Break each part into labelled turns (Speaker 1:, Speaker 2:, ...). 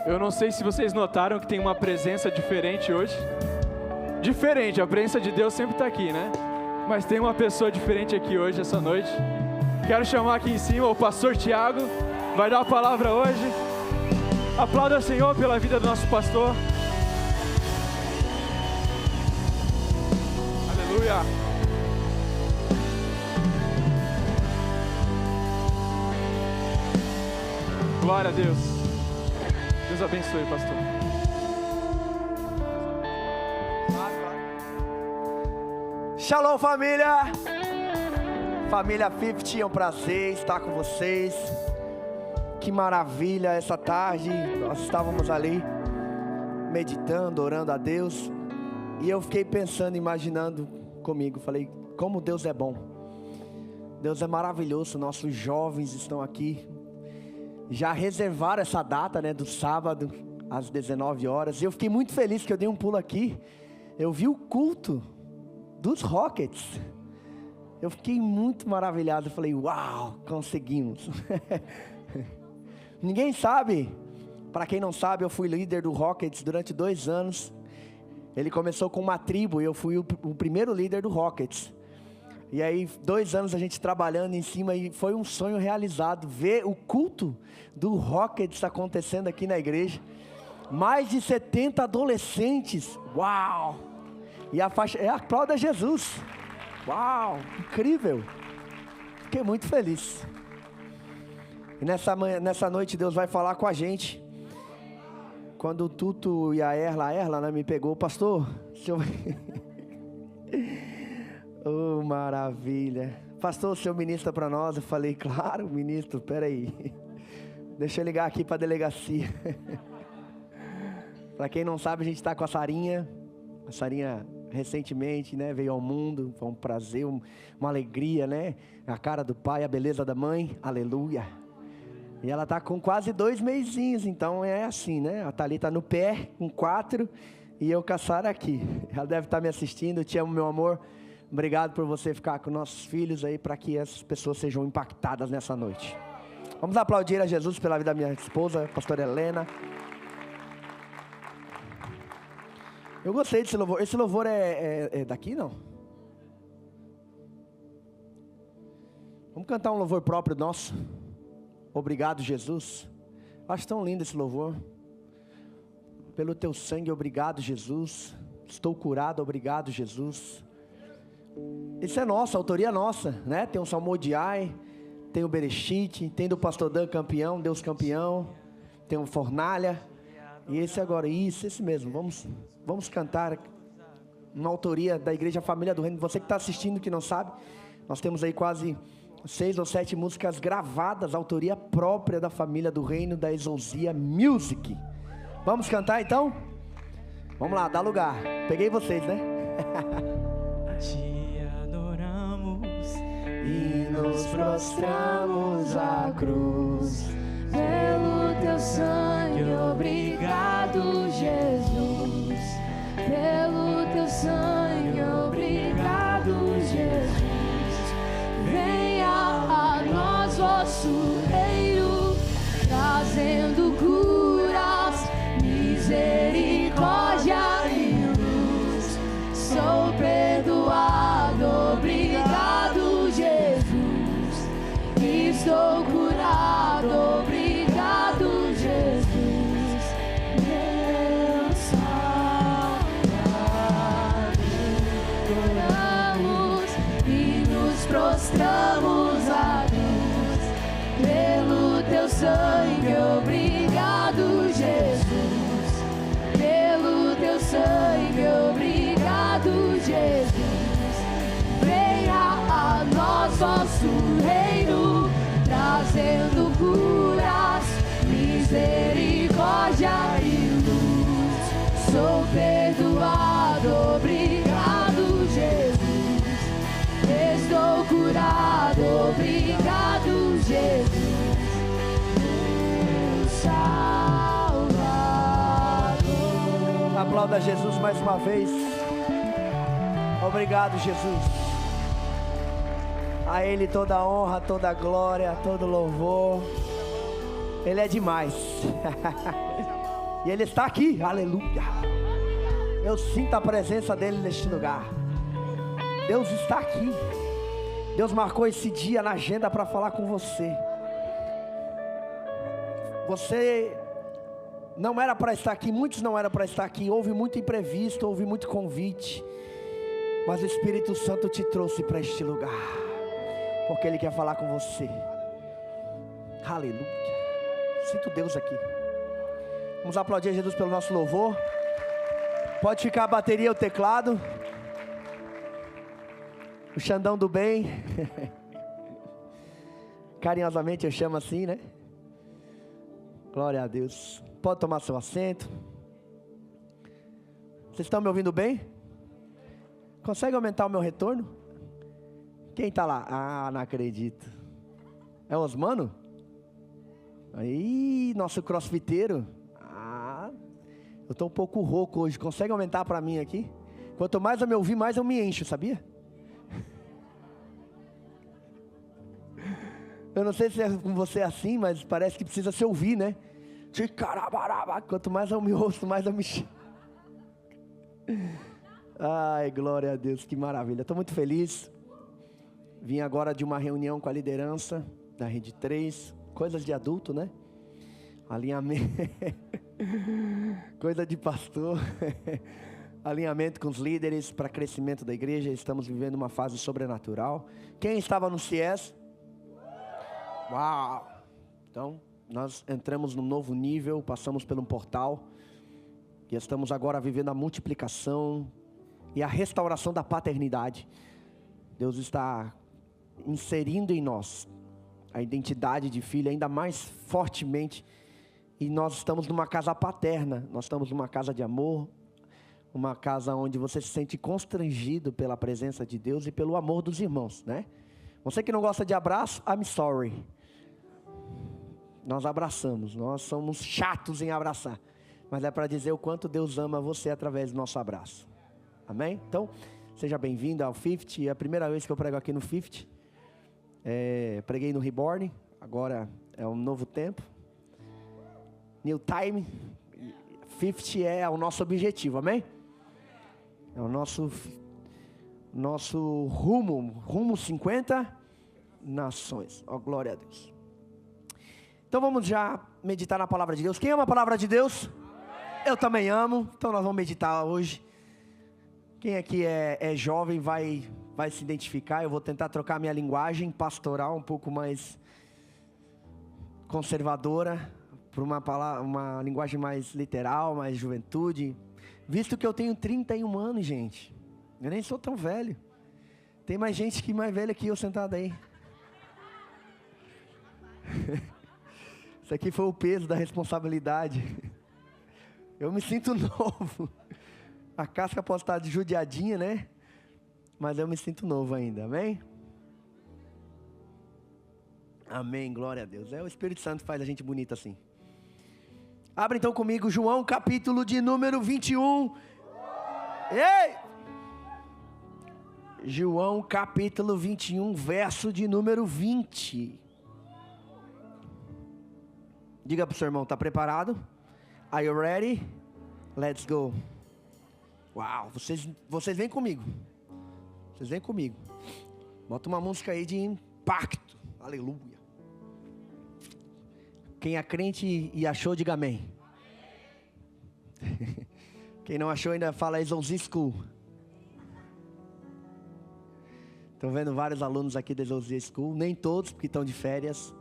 Speaker 1: Eu não sei se vocês notaram que tem uma presença diferente hoje. Diferente, a presença de Deus sempre está aqui, né? Mas tem uma pessoa diferente aqui hoje, essa noite. Quero chamar aqui em cima o pastor Tiago, vai dar a palavra hoje. Aplauda o Senhor pela vida do nosso pastor. Aleluia. Glória a Deus. Deus abençoe, pastor.
Speaker 2: Shalom, família! Família 50, é um prazer estar com vocês. Que maravilha, essa tarde nós estávamos ali meditando, orando a Deus. E eu fiquei pensando, imaginando comigo, falei, como Deus é bom. Deus é maravilhoso, nossos jovens estão aqui. Já reservaram essa data, né, do sábado, às 19 horas. E eu fiquei muito feliz que eu dei um pulo aqui. Eu vi o culto dos Rockets. Eu fiquei muito maravilhado. Eu falei, uau, conseguimos. Ninguém sabe. Para quem não sabe, eu fui líder do Rockets durante 2 anos. Ele começou com uma tribo e eu fui o primeiro líder do Rockets. E aí 2 anos a gente trabalhando em cima e foi um sonho realizado. Ver o culto do Rockets acontecendo aqui na igreja. Mais de 70 adolescentes. Uau! E a faixa é Aplauda Jesus. Uau, incrível. Fiquei muito feliz. E nessa noite Deus vai falar com a gente. Quando o Tuto e a Erla, né, me pegou, pastor, o senhor... Oh, maravilha. Pastor, o senhor ministra para nós? Eu falei, claro, ministro, peraí. Deixa eu ligar aqui para a delegacia. Para quem não sabe, a gente está com a Sarinha. A Sarinha recentemente, né, veio ao mundo. Foi um prazer, uma alegria, né? A cara do pai, a beleza da mãe. Aleluia. E ela está com quase 2 mesinhos, então é assim, né? A Thalita no pé, com 4, e eu com a Sara aqui. Ela deve estar me assistindo. Eu te amo, meu amor. Obrigado por você ficar com nossos filhos aí, para que essas pessoas sejam impactadas nessa noite. Vamos aplaudir a Jesus pela vida da minha esposa, a pastora Helena. Eu gostei desse louvor. Esse louvor é daqui, não? Vamos cantar um louvor próprio nosso. Obrigado, Jesus. Acho tão lindo esse louvor. Pelo teu sangue, obrigado, Jesus. Estou curado, obrigado, Jesus. Isso é nossa, autoria nossa, né? Tem o Salmodiai, tem o Bereshit, tem do pastor Dan Campeão, Deus Campeão, tem o Fornalha, e esse agora, esse mesmo, vamos cantar, uma autoria da Igreja Família do Reino. Você que está assistindo, que não sabe, nós temos aí quase 6 ou 7 músicas gravadas, autoria própria da Família do Reino, da Exousia Music. Vamos cantar então? Vamos lá, dá lugar, peguei vocês, né?
Speaker 3: E nos prostramos à cruz, pelo teu sangue, obrigado, Jesus. Pelo teu sangue, obrigado, Jesus. Venha a nós, vosso reino, trazendo curas, misericórdia e luz. Sou perdoado, obrigado, Jesus. Estou curado, obrigado, Jesus. Meu Salvador. Oramos e nos prostramos à cruz, pelo teu sangue, obrigado, Jesus. Pelo teu sangue, obrigado, Jesus. Venha a nós, vosso reino, trazendo curas, misericórdia e luz. Sou perdoado, obrigado, Jesus. Estou curado, obrigado, Jesus. Meu Salvador.
Speaker 2: Aplauda Jesus mais uma vez. Obrigado, Jesus. A Ele toda a honra, toda a glória, todo louvor. Ele é demais. E Ele está aqui, aleluia. Eu sinto a presença dEle neste lugar. Deus está aqui. Deus marcou esse dia na agenda para falar com você. Você não era para estar aqui, muitos não eram para estar aqui. Houve muito imprevisto, houve muito convite. Mas o Espírito Santo te trouxe para este lugar, porque Ele quer falar com você. Aleluia. Sinto Deus aqui. Vamos aplaudir a Jesus pelo nosso louvor. Pode ficar a bateria, o teclado. O Xandão do bem. Carinhosamente eu chamo assim, né? Glória a Deus. Pode tomar seu assento. Vocês estão me ouvindo bem? Consegue aumentar o meu retorno? Quem está lá? Ah, não acredito. É o Osmano? Aí, nosso crossfiteiro. Ah, eu estou um pouco rouco hoje. Consegue aumentar para mim aqui? Quanto mais eu me ouvir, mais eu me encho, sabia? Eu não sei se é com você assim, mas parece que precisa se ouvir, né? Quanto mais eu me ouço, mais eu me encho. Ai, glória a Deus, que maravilha. Estou muito feliz. Vim agora de uma reunião com a liderança da Rede 3. Coisas de adulto, né? Alinhamento. Coisa de pastor. Alinhamento com os líderes para crescimento da igreja. Estamos vivendo uma fase sobrenatural. Quem estava no CS? Uau! Então, nós entramos num novo nível. Passamos por um portal. E estamos agora vivendo a multiplicação e a restauração da paternidade. Deus está inserindo em nós a identidade de filho ainda mais fortemente. E nós estamos numa casa paterna. Nós estamos numa casa de amor. Uma casa onde você se sente constrangido pela presença de Deus e pelo amor dos irmãos, né? Você que não gosta de abraço, I'm sorry. Nós abraçamos. Nós somos chatos em abraçar. Mas é para dizer o quanto Deus ama você através do nosso abraço. Amém? Então, seja bem-vindo ao 50. É a primeira vez que eu prego aqui no 50. Preguei no Reborn. Agora é um novo tempo. New time. 50 é o nosso objetivo, amém? É o nosso rumo 50 nações. Ó, glória a Deus. Então vamos já meditar na palavra de Deus. Quem ama a palavra de Deus? Eu também amo. Então nós vamos meditar hoje. Quem aqui é jovem vai se identificar. Eu vou tentar trocar minha linguagem pastoral um pouco mais conservadora por uma linguagem mais literal, mais juventude. Visto que eu tenho 31 anos, gente. Eu nem sou tão velho. Tem mais gente que mais velha que eu sentada aí. Isso aqui foi o peso da responsabilidade. Eu me sinto novo. A casca pode estar judiadinha, né? Mas eu me sinto novo ainda, amém? Amém, glória a Deus. O Espírito Santo faz a gente bonita assim. Abre então comigo João capítulo de número 21. Ei! João capítulo 21, verso de número 20. Diga para o seu irmão, está preparado? Are you ready? Let's go. Uau, vocês vêm comigo. Vocês vêm comigo. Bota uma música aí de impacto. Aleluia. Quem é crente e achou, diga amém. Quem não achou ainda fala Exouzi School. Estou vendo vários alunos aqui da Exouzi School. Nem todos, porque estão de férias.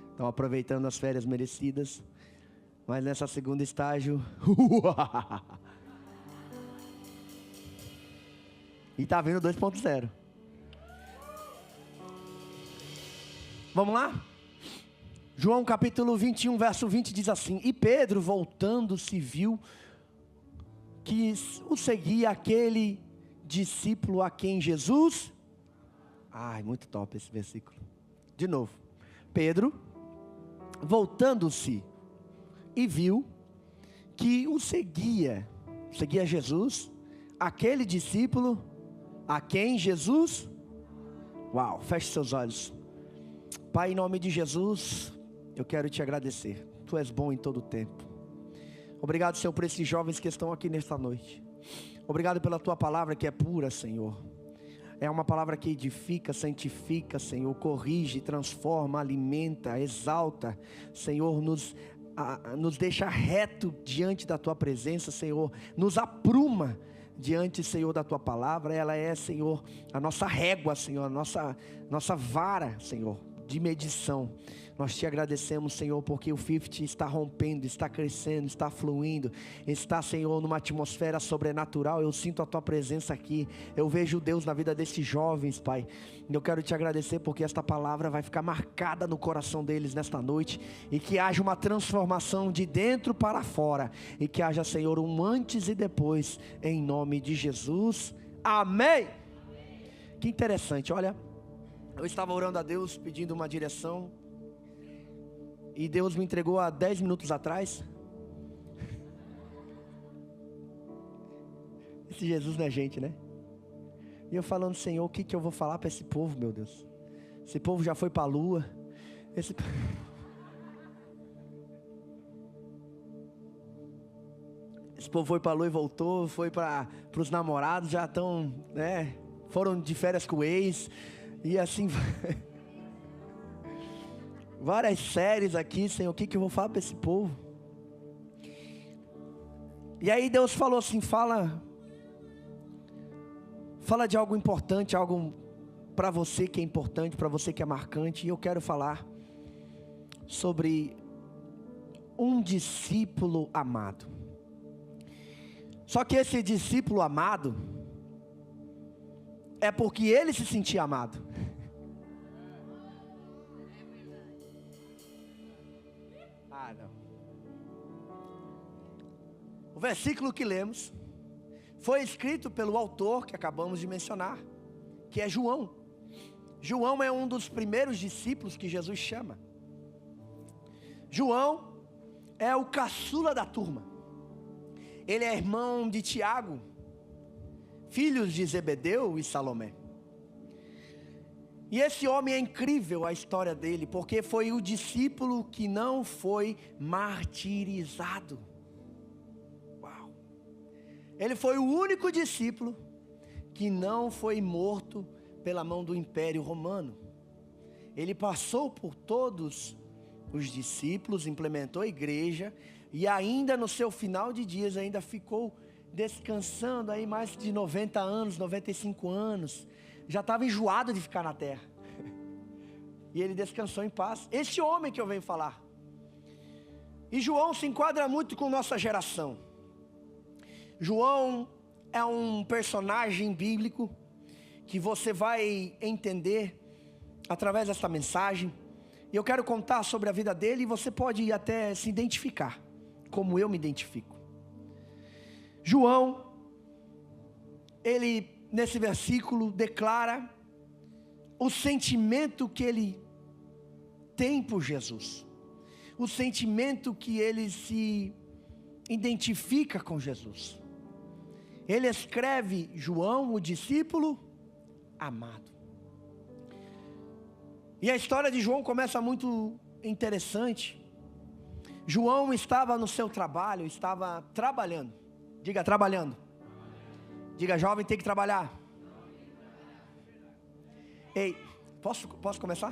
Speaker 2: Estão aproveitando as férias merecidas. Mas nessa segunda estágio... E está vindo 2.0. Vamos lá? João capítulo 21, verso 20 diz assim: E Pedro, voltando-se, viu que o seguia aquele discípulo a quem Jesus... Ai, muito top esse versículo. De novo. Pedro, voltando-se, e viu que o seguia Jesus, aquele discípulo a quem Jesus... Uau, feche seus olhos. Pai, em nome de Jesus, eu quero te agradecer. Tu és bom em todo o tempo. Obrigado, Senhor, por esses jovens que estão aqui nesta noite. Obrigado pela Tua palavra que é pura, Senhor. É uma palavra que edifica, santifica, Senhor, corrige, transforma, alimenta, exalta, Senhor, nos deixa reto diante da Tua presença, Senhor, nos apruma diante, Senhor, da Tua palavra. Ela é, Senhor, a nossa régua, Senhor, a nossa vara, Senhor, de medição. Nós Te agradecemos, Senhor, porque o 50 está rompendo, está crescendo, está fluindo, está, Senhor, numa atmosfera sobrenatural. Eu sinto a Tua presença aqui, eu vejo Deus na vida desses jovens, Pai. Eu quero Te agradecer porque esta palavra vai ficar marcada no coração deles nesta noite, e que haja uma transformação de dentro para fora, e que haja, Senhor, um antes e depois, em nome de Jesus, amém. Que interessante, olha, eu estava orando a Deus, pedindo uma direção, e Deus me entregou há 10 minutos atrás. Esse Jesus não é gente, né? E eu falando, Senhor, o que eu vou falar para esse povo, meu Deus? Esse povo já foi para a lua. Esse povo foi para a lua e voltou, foi para os namorados, já estão, né? Foram de férias com o ex, e assim várias séries aqui, Senhor, o que eu vou falar para esse povo? E aí Deus falou assim, fala de algo importante, algo para você que é importante, para você que é marcante. E eu quero falar sobre um discípulo amado. Só que esse discípulo amado é porque ele se sentia amado. O versículo que lemos foi escrito pelo autor que acabamos de mencionar, que é João. João é um dos primeiros discípulos que Jesus chama. João é o caçula da turma. Ele é irmão de Tiago, filhos de Zebedeu e Salomé. E esse homem é incrível, a história dele, porque foi o discípulo que não foi martirizado. Uau! Ele foi o único discípulo que não foi morto pela mão do Império Romano. Ele passou por todos os discípulos, implementou a igreja, e ainda no seu final de dias ainda ficou descansando aí mais de 90 anos, 95 anos. Já estava enjoado de ficar na terra. E ele descansou em paz. Esse homem que eu venho falar. E João se enquadra muito com nossa geração. João é um personagem bíblico que você vai entender através dessa mensagem. E eu quero contar sobre a vida dele, e você pode até se identificar, como eu me identifico. João, ele nesse versículo declara o sentimento que ele tem por Jesus, o sentimento que ele se identifica com Jesus. Ele escreve João, o discípulo amado. E a história de João começa muito interessante. João estava no seu trabalho, estava trabalhando. Diga, trabalhando. Diga, jovem, tem que trabalhar. Ei, posso começar?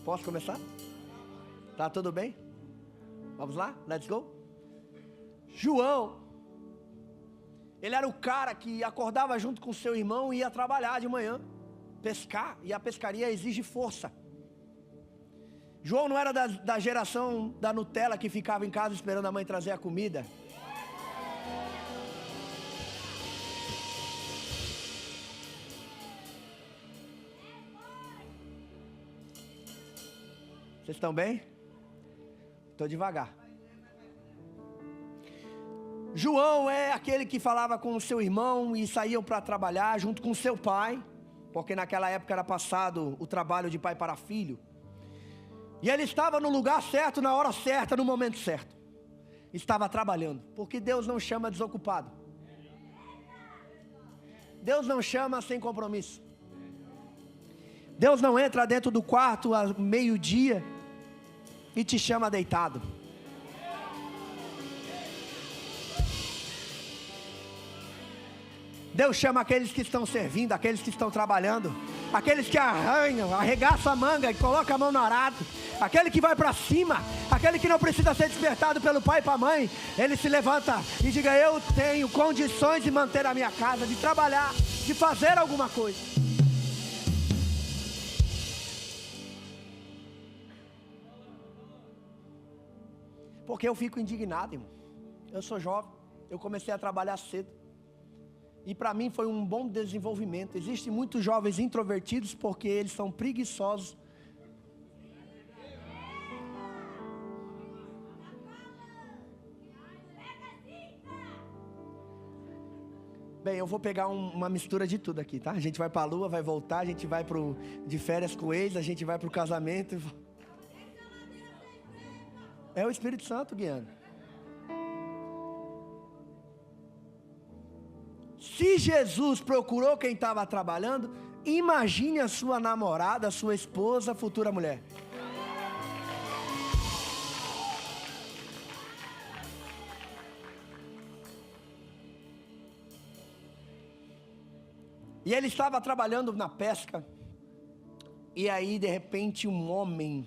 Speaker 2: Posso começar? Tá tudo bem? Vamos lá? Let's go? João, ele era o cara que acordava junto com seu irmão e ia trabalhar de manhã, pescar, e a pescaria exige força. João não era da geração da Nutella que ficava em casa esperando a mãe trazer a comida. Vocês estão bem? Estou devagar. João é aquele que falava com o seu irmão e saíam para trabalhar junto com seu pai, porque naquela época era passado o trabalho de pai para filho. E ele estava no lugar certo, na hora certa, no momento certo. Estava trabalhando, porque Deus não chama desocupado. Deus não chama sem compromisso. Deus não entra dentro do quarto ao meio-dia e te chama deitado. Deus chama aqueles que estão servindo, aqueles que estão trabalhando, aqueles que arranham, arregaçam a manga e colocam a mão no arado, aquele que vai para cima, aquele que não precisa ser despertado pelo pai e para a mãe. Ele se levanta e diga: eu tenho condições de manter a minha casa, de trabalhar, de fazer alguma coisa. Porque eu fico indignado, irmão. Eu sou jovem, eu comecei a trabalhar cedo. E para mim foi um bom desenvolvimento. Existem muitos jovens introvertidos porque eles são preguiçosos. Bem, eu vou pegar uma mistura de tudo aqui, tá? A gente vai para a lua, vai voltar, a gente vai de férias com eles, a gente vai para o casamento. É o Espírito Santo guiando. Se Jesus procurou quem estava trabalhando, imagine a sua namorada, a sua esposa, a futura mulher. E ele estava trabalhando na pesca. E aí de repente um homem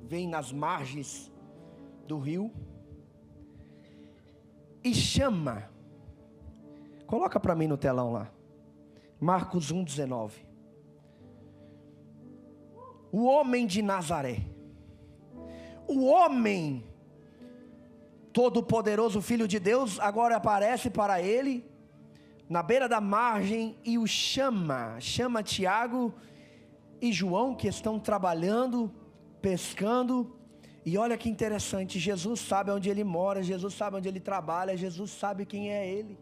Speaker 2: vem nas margens do rio e chama. Coloca para mim no telão lá, Marcos 1,19. O homem de Nazaré, o homem todo-poderoso, Filho de Deus, agora aparece para ele na beira da margem e o chama Tiago e João, que estão trabalhando, pescando. E olha que interessante, Jesus sabe onde ele mora, Jesus sabe onde ele trabalha, Jesus sabe quem é ele.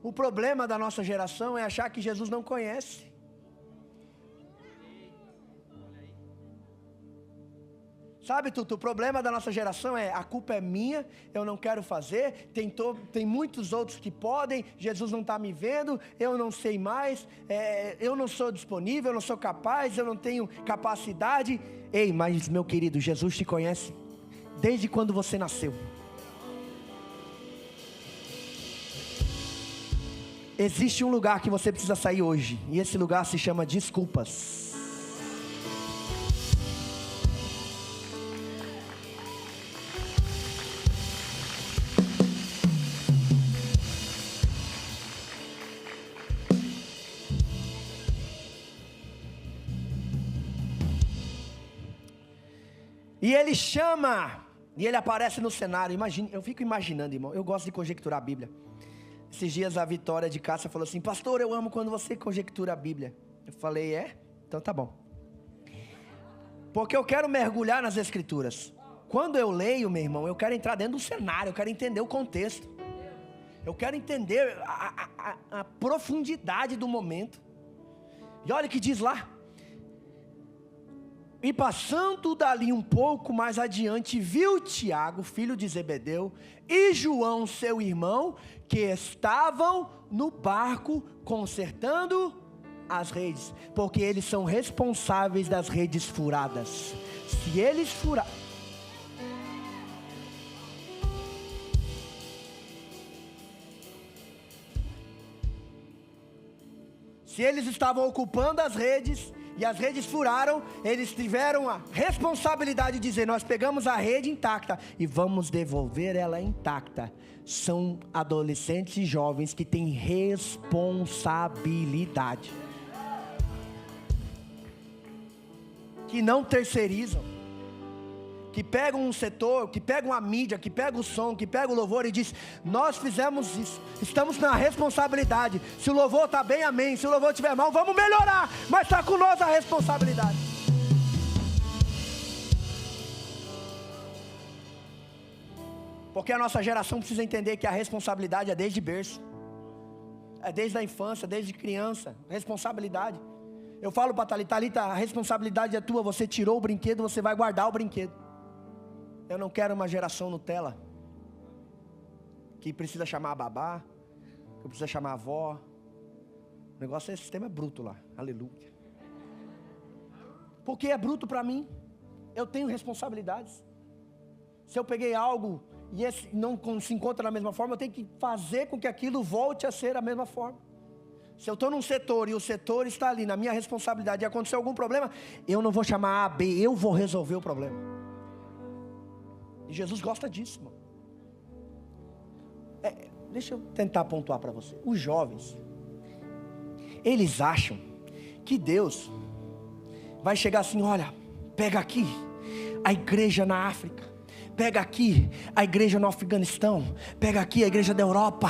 Speaker 2: O problema da nossa geração é achar que Jesus não conhece. Sabe, Tutu, o problema da nossa geração é: a culpa é minha, eu não quero fazer, tem muitos outros que podem, Jesus não está me vendo, eu não sei mais, eu não sou disponível, eu não sou capaz, eu não tenho capacidade. Ei, mas meu querido, Jesus te conhece desde quando você nasceu. Existe um lugar que você precisa sair hoje, e esse lugar se chama desculpas. E ele chama, e ele aparece no cenário. Imagine, eu fico imaginando, irmão, eu gosto de conjecturar a Bíblia. Esses dias a Vitória de Cássia falou assim: pastor, eu amo quando você conjectura a Bíblia. Eu falei: é? Então tá bom. Porque eu quero mergulhar nas Escrituras. Quando eu leio, meu irmão, eu quero entrar dentro do cenário, eu quero entender o contexto. Eu quero entender a profundidade do momento. E olha o que diz lá: e passando dali um pouco mais adiante, viu Tiago, filho de Zebedeu, e João, seu irmão, que estavam no barco consertando as redes, porque eles são responsáveis das redes furadas. Se eles furarem, se eles estavam ocupando as redes e as redes furaram, eles tiveram a responsabilidade de dizer: nós pegamos a rede intacta e vamos devolver ela intacta. São adolescentes e jovens que têm responsabilidade, que não terceirizam, que pegam um setor, que pegam a mídia, que pegam o som, que pegam o louvor e diz: nós fizemos isso, estamos na responsabilidade. Se o louvor está bem, amém. Se o louvor estiver mal, vamos melhorar, mas está com nós a responsabilidade. Porque a nossa geração precisa entender que a responsabilidade é desde berço, é desde a infância, desde criança. Responsabilidade. Eu falo para Thalita: a responsabilidade é tua. Você tirou o brinquedo, você vai guardar o brinquedo. Eu não quero uma geração Nutella, que precisa chamar a babá, que precisa chamar a avó. O negócio é sistema bruto lá, aleluia. Porque é bruto para mim. Eu tenho responsabilidades. Se eu peguei algo e esse não se encontra da mesma forma, eu tenho que fazer com que aquilo volte a ser a mesma forma. Se eu estou num setor e o setor está ali na minha responsabilidade e acontecer algum problema, eu não vou chamar A, B, eu vou resolver o problema. E Jesus gosta disso, irmão. Deixa eu tentar pontuar para você. Os jovens, eles acham que Deus vai chegar assim, olha, pega aqui a igreja na África, pega aqui a igreja no Afeganistão, pega aqui a igreja da Europa,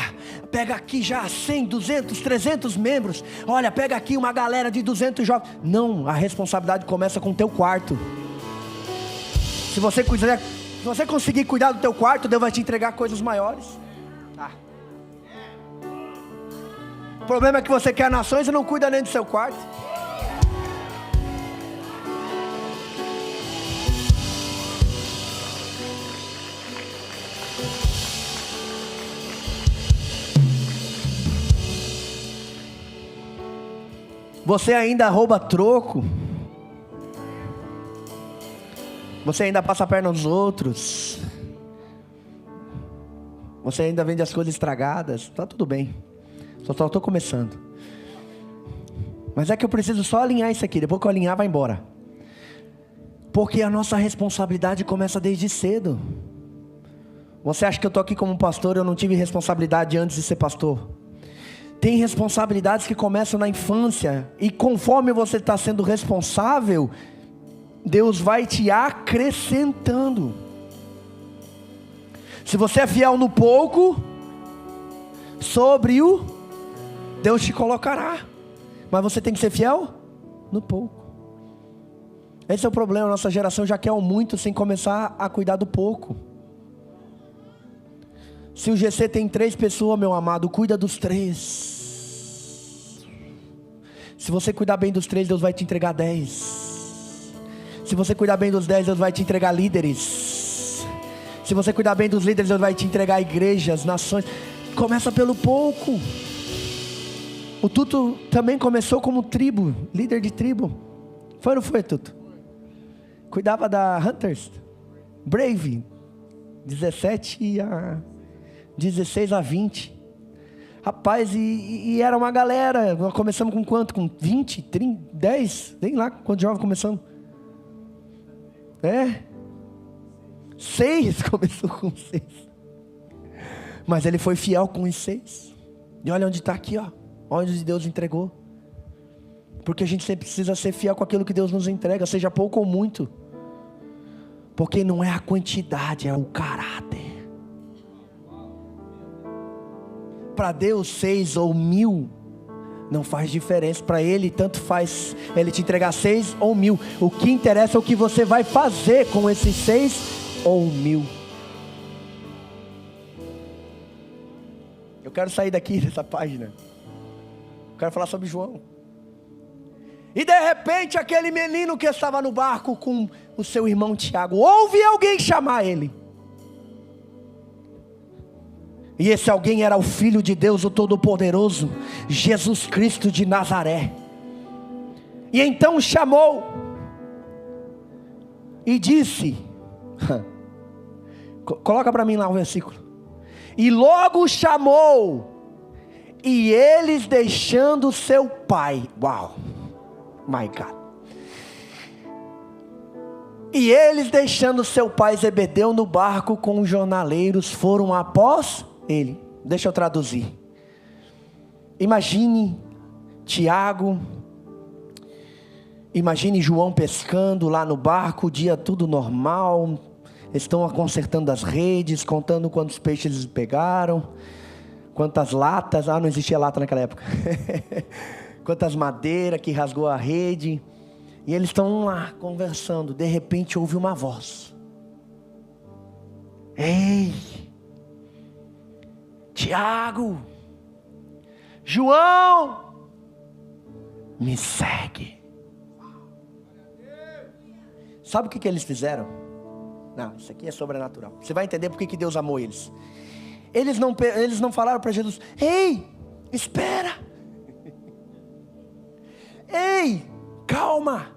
Speaker 2: pega aqui já 100, 200, 300 membros, olha, pega aqui uma galera de 200 jovens. Não, a responsabilidade começa com o teu quarto. Se você conseguir cuidar do teu quarto, Deus vai te entregar coisas maiores. O problema é que você quer nações e não cuida nem do seu quarto. Você ainda rouba troco. Você ainda passa a perna nos outros. Você ainda vende as coisas estragadas. Tá tudo bem. Só estou começando. Mas é que eu preciso só alinhar isso aqui. Depois que eu alinhar, vai embora. Porque a nossa responsabilidade começa desde cedo. Você acha que eu estou aqui como pastor? Eu não tive responsabilidade antes de ser pastor. Tem responsabilidades que começam na infância. E conforme você está sendo responsável, Deus vai te acrescentando. Se você é fiel no pouco, sobre o Deus te colocará. Mas você tem que ser fiel no pouco. Esse é o problema. Nossa geração já quer o muito sem começar a cuidar do pouco. Se o GC tem 3 pessoas, meu amado, cuida dos 3. Se você cuidar bem dos 3, Deus vai te entregar 10. Se você cuidar bem dos 10, Deus vai te entregar líderes. Se você cuidar bem dos líderes, Deus vai te entregar igrejas, nações. Começa pelo pouco. O Tuto também começou como tribo, líder de tribo. Foi ou não foi, Tuto? Cuidava da Hunters, Brave, 16 a 20. Rapaz, e era uma galera. Nós começamos com quanto? Com 20, 30, 10? Nem lá quantos jovens começamos. 6, começou com 6. Mas ele foi fiel com os 6. E olha onde está aqui, ó. Onde Deus entregou. Porque a gente sempre precisa ser fiel com aquilo que Deus nos entrega, seja pouco ou muito. Porque não é a quantidade, é o caráter. Para Deus 6 ou 1000 não faz diferença. Para Ele tanto faz Ele te entregar 6 ou 1000. O que interessa é o que você vai fazer com esses 6 ou 1000. Eu quero sair daqui dessa página. Quero falar sobre João. E de repente aquele menino que estava no barco com o seu irmão Tiago, ouve alguém chamar ele. E esse alguém era o Filho de Deus, o Todo-Poderoso, Jesus Cristo de Nazaré. E então chamou e disse, coloca para mim lá o versículo. E logo chamou, e eles deixando seu pai. Uau, my God. E eles deixando seu pai Zebedeu no barco com os jornaleiros, foram após ele. Deixa eu traduzir. Imagine Tiago, imagine João pescando lá no barco, o dia tudo normal. Estão consertando as redes, contando quantos peixes eles pegaram, quantas latas, não existia lata naquela época, quantas madeiras que rasgou a rede, e eles estão lá conversando. De repente ouve uma voz: ei, Tiago, João, me segue. Sabe o que eles fizeram? Não, isso aqui é sobrenatural. Você vai entender porque que Deus amou eles. Eles não falaram para Jesus: ei, espera. Ei, calma.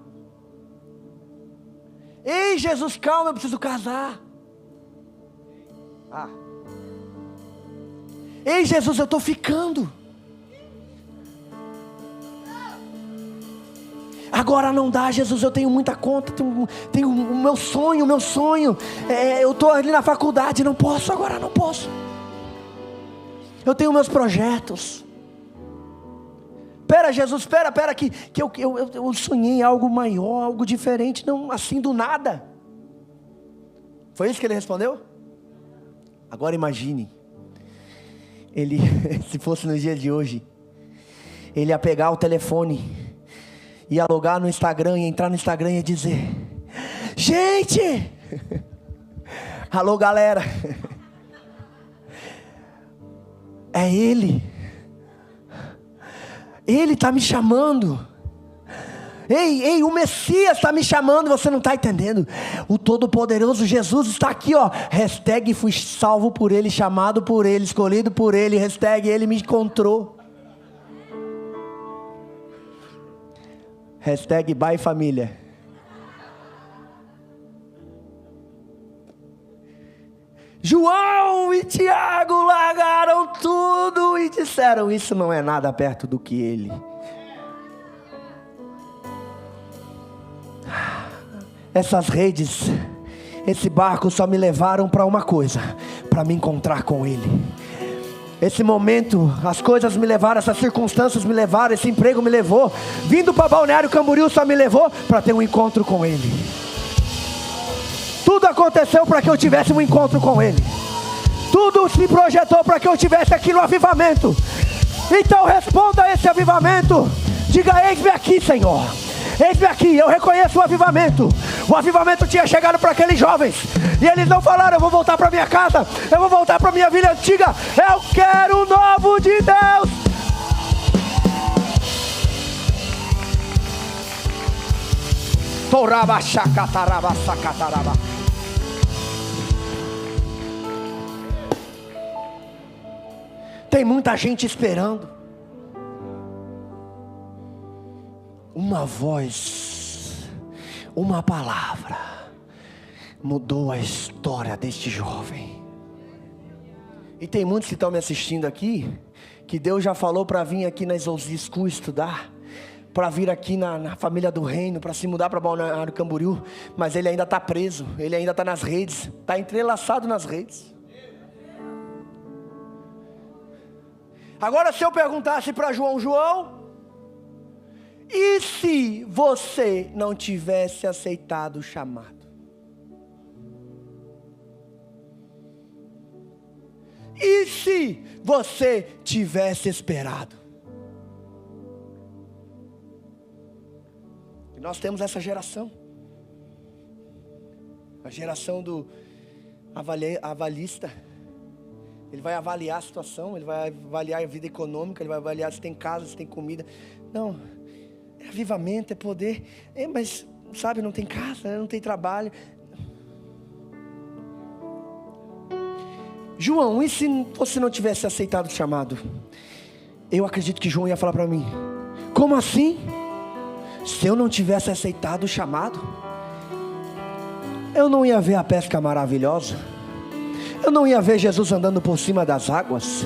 Speaker 2: Ei, Jesus, calma, eu preciso casar. Ei, Jesus, eu estou ficando. Agora não dá, Jesus, eu tenho muita conta, tenho o meu sonho, eu estou ali na faculdade, não posso, agora não posso. Eu tenho meus projetos. Espera, Jesus, espera que eu sonhei algo maior, algo diferente, não assim do nada. Foi isso que ele respondeu? Agora imagine, ele, se fosse no dia de hoje, ele ia pegar o telefone, ia logar no Instagram, ia entrar no Instagram e ia dizer: gente, alô galera, é ele está me chamando. Ei, o Messias está me chamando, você não está entendendo. O Todo-Poderoso Jesus está aqui, ó. Hashtag fui salvo por Ele, chamado por Ele, escolhido por Ele. Hashtag Ele me encontrou. Hashtag bye família. João e Tiago largaram tudo e disseram: isso não é nada perto do que ele. Essas redes, esse barco só me levaram para uma coisa: para me encontrar com ele. Esse momento, as coisas me levaram, essas circunstâncias me levaram, esse emprego me levou, vindo para Balneário Camboriú só me levou para ter um encontro com ele. Tudo aconteceu para que eu tivesse um encontro com ele. Tudo se projetou para que eu tivesse aqui no avivamento. Então responda a esse avivamento. Diga: eis-me aqui, Senhor. Eis-me aqui, eu reconheço o avivamento. O avivamento tinha chegado para aqueles jovens, e eles não falaram: eu vou voltar para minha casa, eu vou voltar para minha vida antiga. Eu quero o novo de Deus. Toraba chacataraba sacataraba. Tem muita gente esperando uma voz, uma palavra mudou a história deste jovem. E tem muitos que estão me assistindo aqui, que Deus já falou para vir aqui na Exousia School estudar, para vir aqui na família do reino, para se mudar para Balneário Camboriú, mas ele ainda está preso, ele ainda está nas redes, está entrelaçado nas redes. Agora, se eu perguntasse para João, e se você não tivesse aceitado o chamado? E se você tivesse esperado? E nós temos essa geração, a geração do avalista. Ele vai avaliar a situação, ele vai avaliar a vida econômica, ele vai avaliar se tem casa, se tem comida. Não, é avivamento, é poder. Mas, sabe, não tem casa, não tem trabalho. João, e se você não tivesse aceitado o chamado? Eu acredito que João ia falar para mim: como assim? Se eu não tivesse aceitado o chamado, eu não ia ver a pesca maravilhosa, eu não ia ver Jesus andando por cima das águas,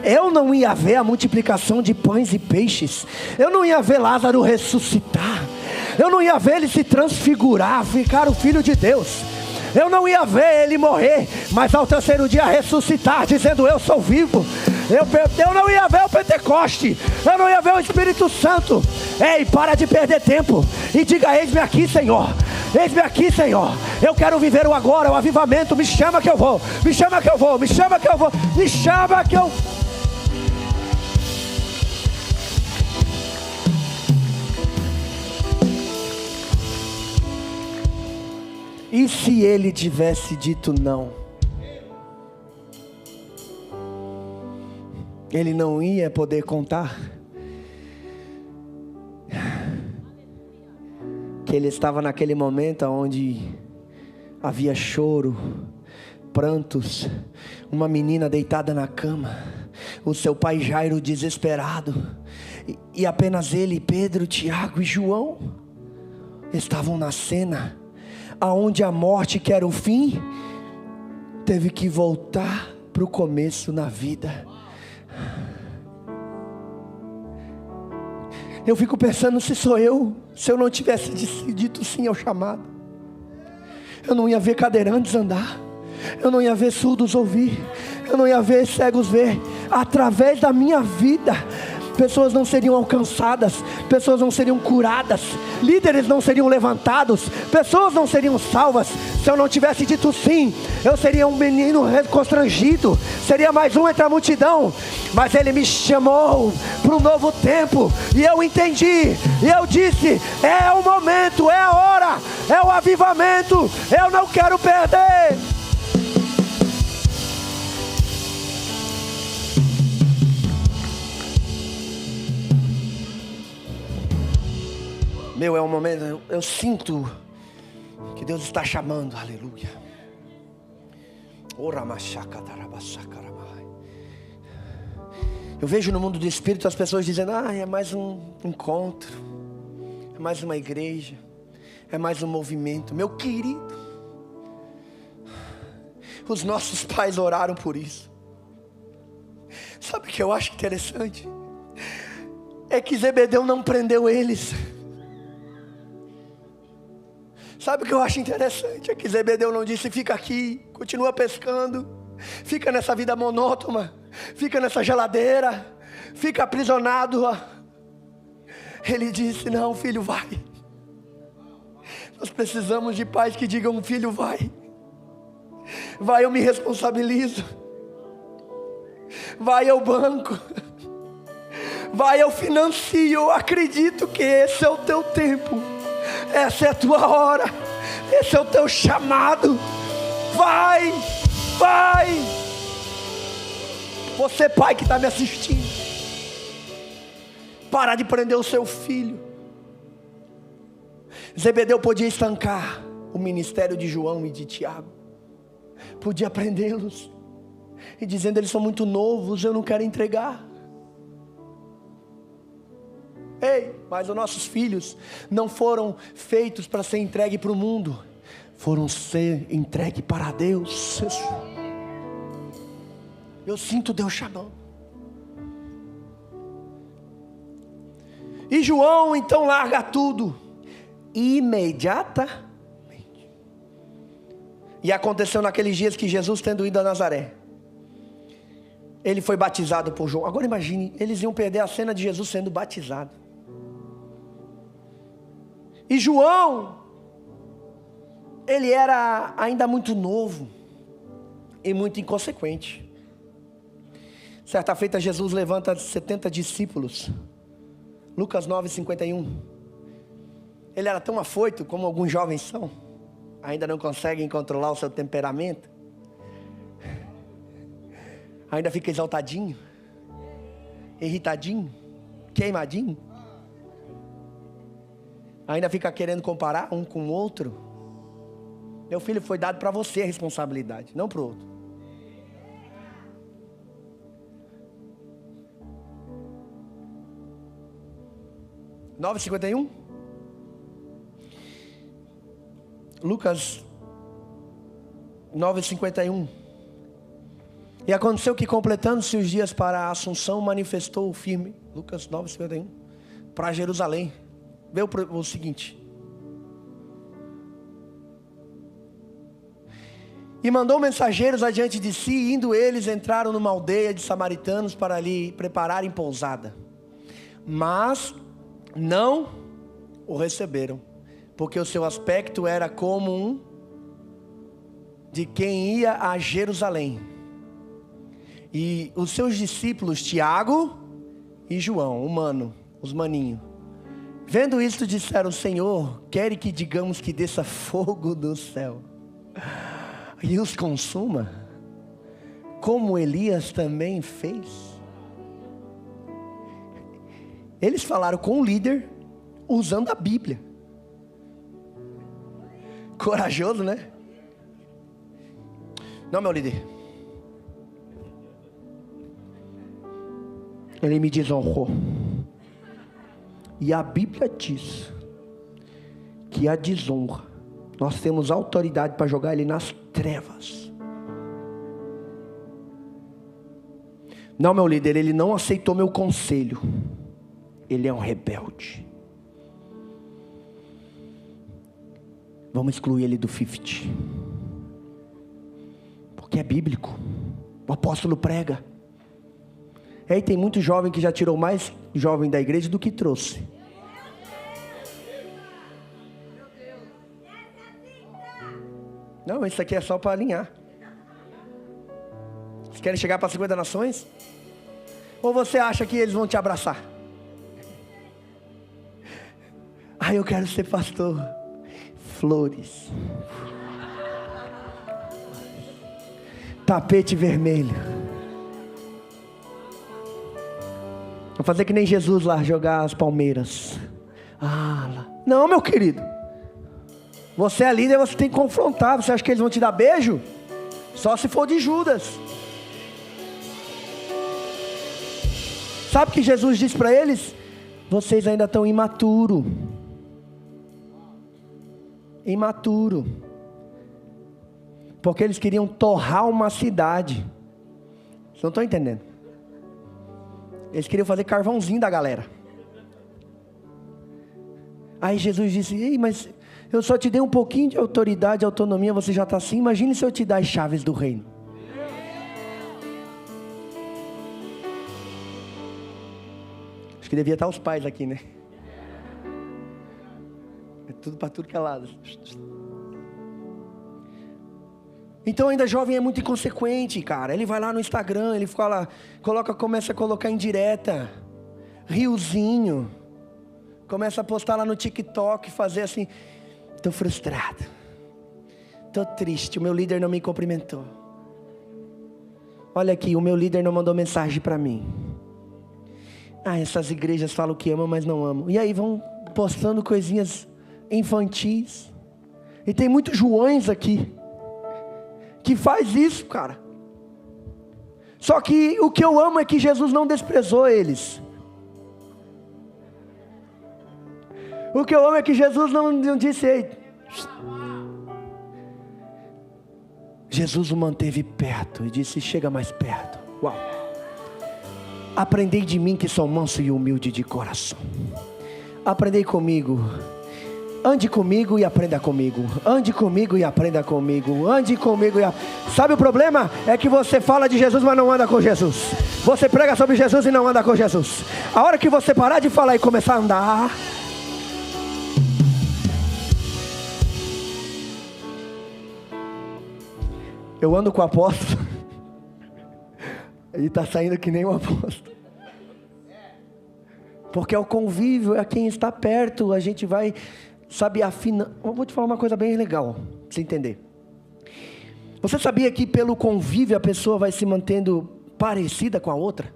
Speaker 2: eu não ia ver a multiplicação de pães e peixes, eu não ia ver Lázaro ressuscitar, eu não ia ver ele se transfigurar, ficar o Filho de Deus, eu não ia ver ele morrer, mas ao terceiro dia ressuscitar, dizendo: eu sou vivo. Eu não ia ver o Pentecoste, eu não ia ver o Espírito Santo. Ei, para de perder tempo e diga: eis-me aqui, Senhor. Eis-me aqui, Senhor. Eu quero viver o agora, o avivamento. Me chama que eu vou, me chama que eu vou, me chama que eu vou, me chama que eu... E se ele tivesse dito não? Ele não ia poder contar que ele estava naquele momento onde havia choro, prantos, uma menina deitada na cama, o seu pai Jairo desesperado, e apenas ele, Pedro, Tiago e João estavam na cena, aonde a morte, que era o fim, teve que voltar para o começo na vida. Eu fico pensando, se eu não tivesse dito sim ao chamado, eu não ia ver cadeirantes andar, eu não ia ver surdos ouvir, eu não ia ver cegos ver. Através da minha vida, pessoas não seriam alcançadas, pessoas não seriam curadas, líderes não seriam levantados, pessoas não seriam salvas. Se eu não tivesse dito sim, eu seria um menino constrangido, seria mais um entre a multidão. Mas Ele me chamou para um novo tempo, e eu entendi, e eu disse: é o momento, é a hora, é o avivamento, eu não quero perder. Meu, é um momento, eu sinto que Deus está chamando, aleluia. Eu vejo no mundo do Espírito as pessoas dizendo: é mais um encontro, é mais uma igreja, é mais um movimento. Meu querido, os nossos pais oraram por isso. Sabe o que eu acho interessante? É que Zebedeu não prendeu eles. Sabe o que eu acho interessante? É que Zebedeu não disse: fica aqui, continua pescando, fica nessa vida monótona, fica nessa geladeira, fica aprisionado. Ele disse: não, filho, vai. Nós precisamos de pais que digam: filho, vai. Vai, eu me responsabilizo. Vai, eu banco. Vai, eu financio. Eu acredito que esse é o teu tempo. Essa é a tua hora, esse é o teu chamado. Vai, vai. Você, pai que está me assistindo, para de prender o seu filho. Zebedeu podia estancar o ministério de João e de Tiago, podia prendê-los e dizendo: eles são muito novos, eu não quero entregar. Ei, mas os nossos filhos não foram feitos para ser entregue para o mundo, foram ser entregue para Deus. Eu sinto Deus chamando. E João então larga tudo imediatamente. E aconteceu naqueles dias que Jesus, tendo ido a Nazaré, ele foi batizado por João. Agora imagine, eles iam perder a cena de Jesus sendo batizado. E João, ele era ainda muito novo e muito inconsequente. Certa feita Jesus levanta 70 discípulos. Lucas 9:51. Ele era tão afoito como alguns jovens são. Ainda não conseguem controlar o seu temperamento. Ainda fica exaltadinho, irritadinho, queimadinho. Ainda fica querendo comparar um com o outro. Meu filho, foi dado para você a responsabilidade, não para o outro. (9:51) Lucas 9:51. E aconteceu que, completando-se os dias para a Assunção, manifestou o firme, Lucas 9:51, para Jerusalém. Vê o seguinte: e mandou mensageiros adiante de si, e indo eles, entraram numa aldeia de samaritanos para ali prepararem pousada. Mas não o receberam, porque o seu aspecto era como um de quem ia a Jerusalém. E os seus discípulos, Tiago e João, os maninhos, vendo isto, disseram: Senhor, quer que digamos que desça fogo do céu e os consuma, como Elias também fez? Eles falaram com o líder usando a Bíblia. Corajoso, né? Não, meu líder. Ele me desonrou. E a Bíblia diz que a desonra nós temos autoridade para jogar ele nas trevas. Não, meu líder, ele não aceitou meu conselho. Ele é um rebelde. Vamos excluir ele do 50. Porque é bíblico. O apóstolo prega. E aí tem muito jovem que já tirou mais jovem da igreja do que trouxe. Não, isso aqui é só para alinhar. Vocês querem chegar para 50 nações? Ou você acha que eles vão te abraçar? Ah, eu quero ser pastor. Flores. Tapete vermelho. Vou fazer que nem Jesus lá, jogar as palmeiras. Lá. Não, meu querido. Você é líder, você tem que confrontar. Você acha que eles vão te dar beijo? Só se for de Judas. Sabe o que Jesus disse para eles? Vocês ainda estão imaturo. Imaturo. Porque eles queriam torrar uma cidade. Vocês não estão entendendo? Eles queriam fazer carvãozinho da galera. Aí Jesus disse: ei, mas eu só te dei um pouquinho de autoridade, autonomia, você já está assim. Imagine se eu te dar as chaves do reino. Acho que devia estar os pais aqui, né? É tudo para tudo que é lado. Então ainda jovem é muito inconsequente, cara. Ele vai lá no Instagram, ele fala, começa a colocar em direta, riozinho, começa a postar lá no TikTok, fazer assim: estou frustrado, estou triste, o meu líder não me cumprimentou. Olha aqui, o meu líder não mandou mensagem para mim. Essas igrejas falam que amam, mas não amam. E aí vão postando coisinhas infantis. E tem muitos Joões aqui que faz isso, cara. Só que o que eu amo é que Jesus não desprezou eles. O que eu amo é que Jesus não disse: ei. Jesus o manteve perto e disse: chega mais perto. Uau. Aprendei de mim que sou manso e humilde de coração. Aprendei comigo. Ande comigo e aprenda comigo. Ande comigo e aprenda comigo. Ande comigo e Sabe o problema? É que você fala de Jesus, mas não anda com Jesus. Você prega sobre Jesus e não anda com Jesus. A hora que você parar de falar e começar a andar, eu ando com o apóstolo. Ele está saindo que nem o apóstolo. Porque é o convívio, é quem está perto. A gente vai, sabe, afinando. Eu vou te falar uma coisa bem legal, pra você entender. Você sabia que pelo convívio a pessoa vai se mantendo parecida com a outra?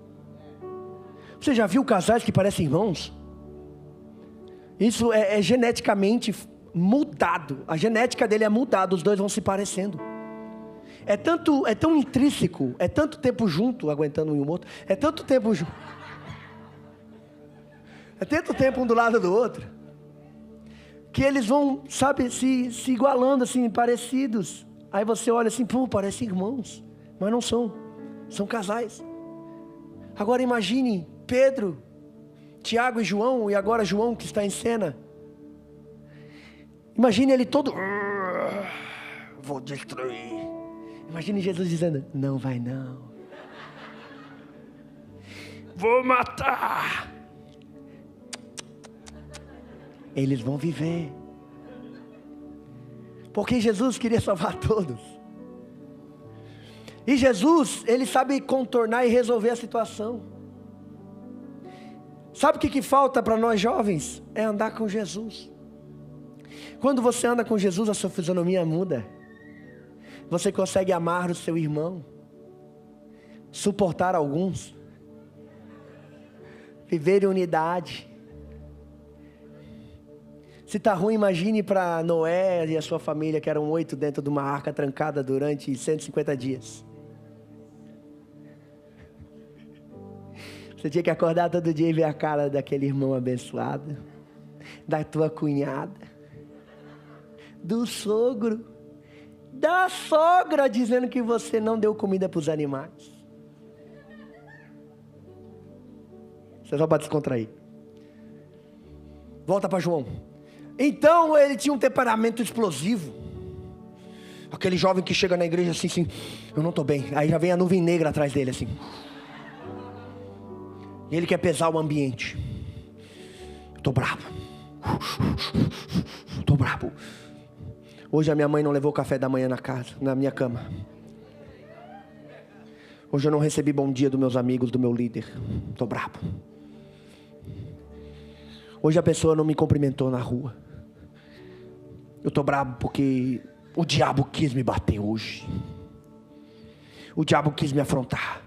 Speaker 2: Você já viu casais que parecem irmãos? Isso é geneticamente mudado. A genética dele é mudada, os dois vão se parecendo. É tão intrínseco, é tanto tempo junto, aguentando um e o outro, é tanto tempo junto, é tanto tempo um do lado do outro, que eles vão, sabe, se igualando assim, parecidos. Aí você olha assim, pô, parecem irmãos, mas não são, são casais. Agora imagine Pedro, Tiago e João, e agora João que está em cena. Imagine ele todo, vou destruir. Imagine Jesus dizendo: não vai não. Vou matar. Eles vão viver. Porque Jesus queria salvar todos. E Jesus, ele sabe contornar e resolver a situação. Sabe o que falta para nós jovens? É andar com Jesus. Quando você anda com Jesus, a sua fisionomia muda. Você consegue amar o seu irmão, suportar alguns, viver em unidade. Se está ruim, imagine para Noé e a sua família, que eram 8 dentro de uma arca trancada durante 150 dias. Você tinha que acordar todo dia e ver a cara daquele irmão abençoado, da tua cunhada, do sogro, da sogra, dizendo que você não deu comida para os animais. Isso é só para descontrair. Volta para João. Então ele tinha um temperamento explosivo. Aquele jovem que chega na igreja assim, eu não estou bem. Aí já vem a nuvem negra atrás dele assim. E ele quer pesar o ambiente. Estou bravo. Estou bravo. Hoje a minha mãe não levou café da manhã na casa, na minha cama. Hoje eu não recebi bom dia dos meus amigos, do meu líder. Estou bravo. Hoje a pessoa não me cumprimentou na rua. Eu estou bravo porque o diabo quis me bater hoje. O diabo quis me afrontar.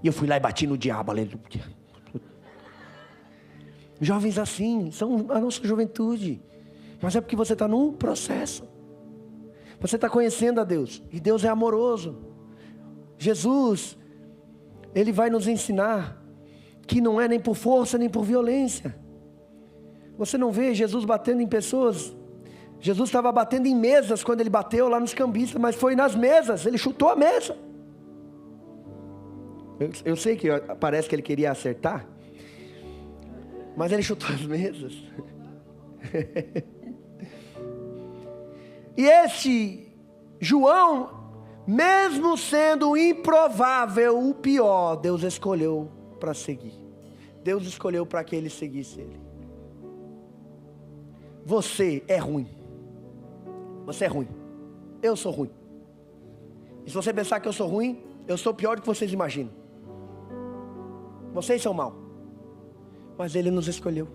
Speaker 2: E eu fui lá e bati no diabo, aleluia. Jovens assim, são a nossa juventude. Mas é porque você está num processo. Você está conhecendo a Deus. E Deus é amoroso. Jesus, Ele vai nos ensinar que não é nem por força, nem por violência. Você não vê Jesus batendo em pessoas. Jesus estava batendo em mesas quando Ele bateu lá nos cambistas. Mas foi nas mesas, Ele chutou a mesa. Eu sei que parece que Ele queria acertar. Mas Ele chutou as mesas. E esse João, mesmo sendo improvável, o pior, Deus escolheu para seguir. Deus escolheu para que ele seguisse ele. Você é ruim. Você é ruim. Eu sou ruim. E se você pensar que eu sou ruim, eu sou pior do que vocês imaginam. Vocês são mal. Mas Ele nos escolheu.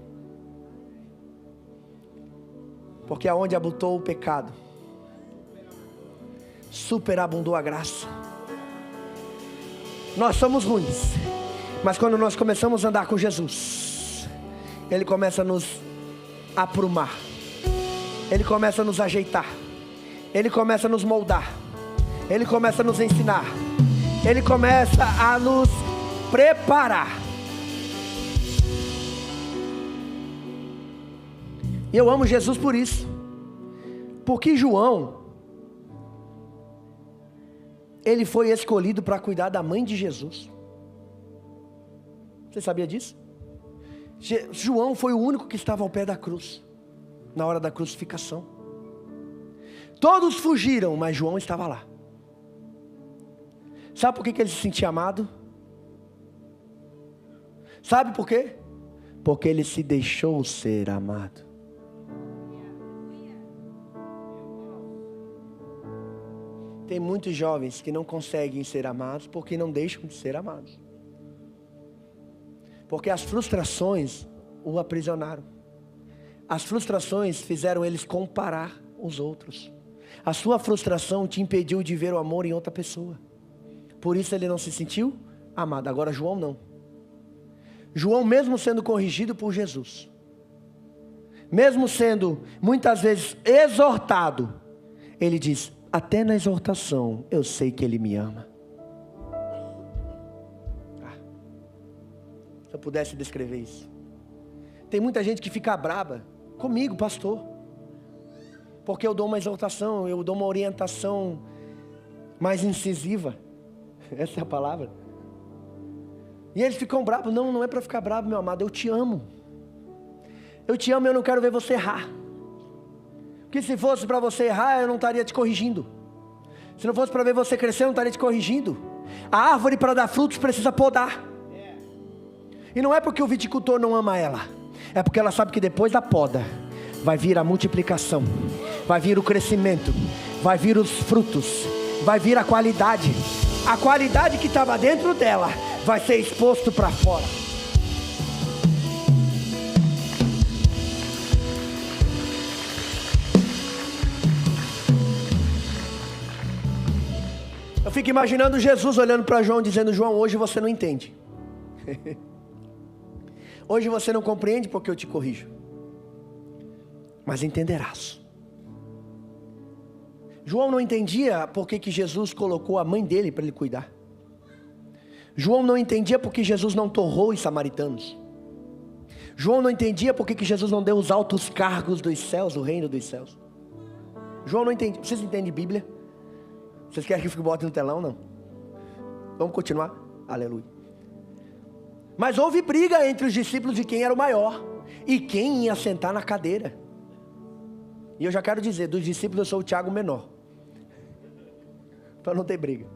Speaker 2: Porque aonde abundou o pecado, superabundou a graça. Nós somos ruins, mas quando nós começamos a andar com Jesus, Ele começa a nos aprumar, Ele começa a nos ajeitar, Ele começa a nos moldar, Ele começa a nos ensinar, Ele começa a nos preparar. E eu amo Jesus por isso. Porque João, ele foi escolhido para cuidar da mãe de Jesus. Você sabia disso? João foi o único que estava ao pé da cruz, na hora da crucificação. Todos fugiram, mas João estava lá. Sabe por que ele se sentia amado? Sabe por quê? Porque ele se deixou ser amado. Tem muitos jovens que não conseguem ser amados porque não deixam de ser amados. Porque as frustrações o aprisionaram. As frustrações fizeram eles comparar os outros. A sua frustração te impediu de ver o amor em outra pessoa. Por isso ele não se sentiu amado. Agora João não. João, mesmo sendo corrigido por Jesus, mesmo sendo muitas vezes exortado, ele diz: até na exortação, eu sei que Ele me ama. Se eu pudesse descrever isso. Tem muita gente que fica braba comigo, pastor, porque eu dou uma exortação, eu dou uma orientação mais incisiva. Essa é a palavra. E eles ficam bravos. Não, não é para ficar bravo, meu amado, eu te amo. Eu te amo e eu não quero ver você errar. Porque se fosse para você errar, eu não estaria te corrigindo. Se não fosse para ver você crescer, eu não estaria te corrigindo. A árvore, para dar frutos, precisa podar. E não é porque o viticultor não ama ela, é porque ela sabe que depois da poda vai vir a multiplicação, vai vir o crescimento, vai vir os frutos, vai vir a qualidade. A qualidade que estava dentro dela vai ser exposto para fora. Eu fico imaginando Jesus olhando para João, dizendo: João, hoje você não entende. Hoje você não compreende porque eu te corrijo, mas entenderás. João não entendia porque que Jesus colocou a mãe dele para ele cuidar. João não entendia porque Jesus não torrou os samaritanos. João não entendia porque que Jesus não deu os altos cargos dos céus, o reino dos céus. João não entende. Vocês entendem Bíblia? Vocês querem que eu bote no telão? Não. Vamos continuar? Aleluia. Mas houve briga entre os discípulos de quem era o maior e quem ia sentar na cadeira. E eu já quero dizer, dos discípulos eu sou o Tiago menor, para não ter briga.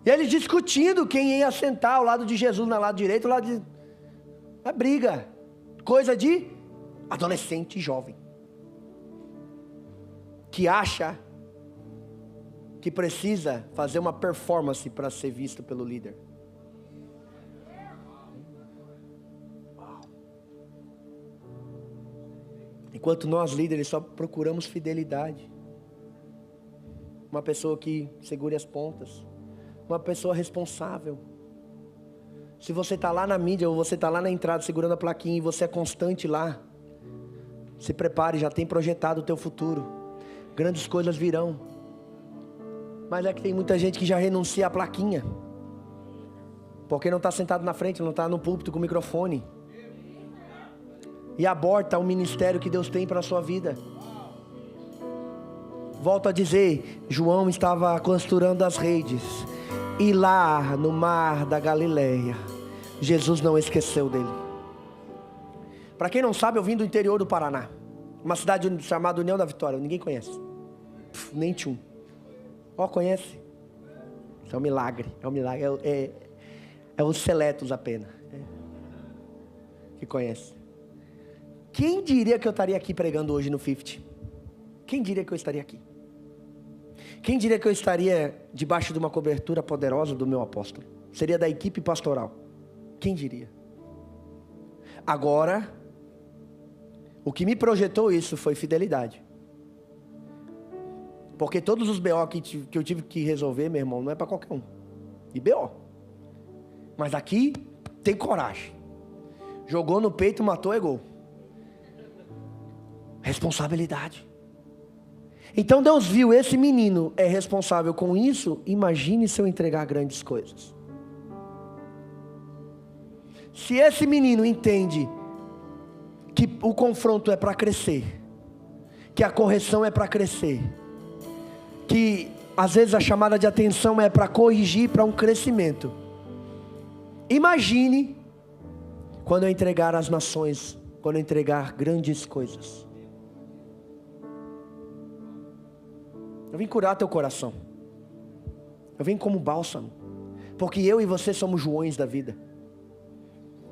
Speaker 2: E eles discutindo quem ia sentar ao lado de Jesus, no lado direito, ao lado de... É briga, coisa de adolescente e jovem, que acha que precisa fazer uma performance para ser visto pelo líder. Enquanto nós líderes só procuramos fidelidade. Uma pessoa que segure as pontas. Uma pessoa responsável. Se você está lá na mídia ou você está lá na entrada segurando a plaquinha e você é constante lá, se prepare, já tem projetado o teu futuro. Grandes coisas virão. Mas é que tem muita gente que já renuncia à plaquinha. Porque não está sentado na frente, não está no púlpito com o microfone. E aborta o ministério que Deus tem para a sua vida. Volto a dizer, João estava costurando as redes. E lá no mar da Galileia, Jesus não esqueceu dele. Para quem não sabe, eu vim do interior do Paraná. Uma cidade chamada União da Vitória, ninguém conhece. Nem tchum. Ó, conhece? Isso é um milagre. É um milagre. É os seletos apenas. Que conhece. Quem diria que eu estaria aqui pregando hoje no 50? Quem diria que eu estaria aqui? Quem diria que eu estaria debaixo de uma cobertura poderosa do meu apóstolo? Seria da equipe pastoral. Quem diria? Agora, o que me projetou isso foi fidelidade. Porque todos os BO que eu tive que resolver, meu irmão, não é para qualquer um. E BO. Mas aqui tem coragem. Jogou no peito, matou, é gol. Responsabilidade. Então Deus viu, esse menino é responsável com isso. Imagine se eu entregar grandes coisas. Se esse menino entende que o confronto é para crescer, que a correção é para crescer, que às vezes a chamada de atenção é para corrigir, para um crescimento. Imagine quando eu entregar as nações, quando eu entregar grandes coisas. Eu vim curar teu coração. Eu vim como bálsamo. Porque eu e você somos Joões da vida.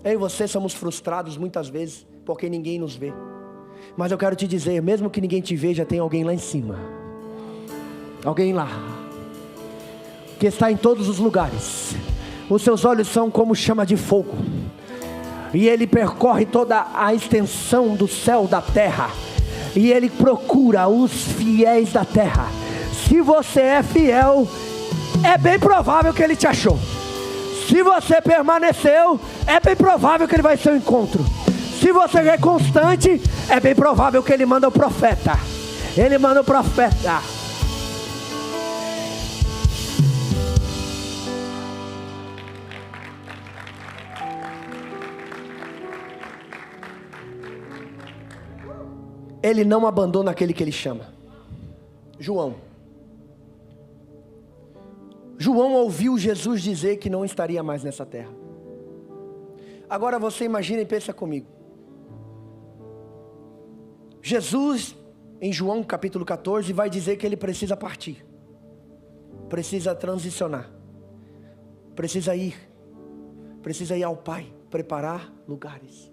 Speaker 2: Eu e você somos frustrados muitas vezes, porque ninguém nos vê. Mas eu quero te dizer, mesmo que ninguém te veja, tem alguém lá em cima. Alguém lá. Que está em todos os lugares. Os seus olhos são como chama de fogo. E ele percorre toda a extensão do céu, da terra. E ele procura os fiéis da terra. Se você é fiel, é bem provável que ele te achou. Se você permaneceu, é bem provável que ele vai ao seu encontro. Se você é constante, é bem provável que ele manda o profeta. Ele manda o profeta. Ele não abandona aquele que ele chama. João ouviu Jesus dizer que não estaria mais nessa terra. Agora você imagina e pensa comigo. Jesus, em João capítulo 14, vai dizer que ele precisa partir. Precisa transicionar. Precisa ir ao Pai, preparar lugares.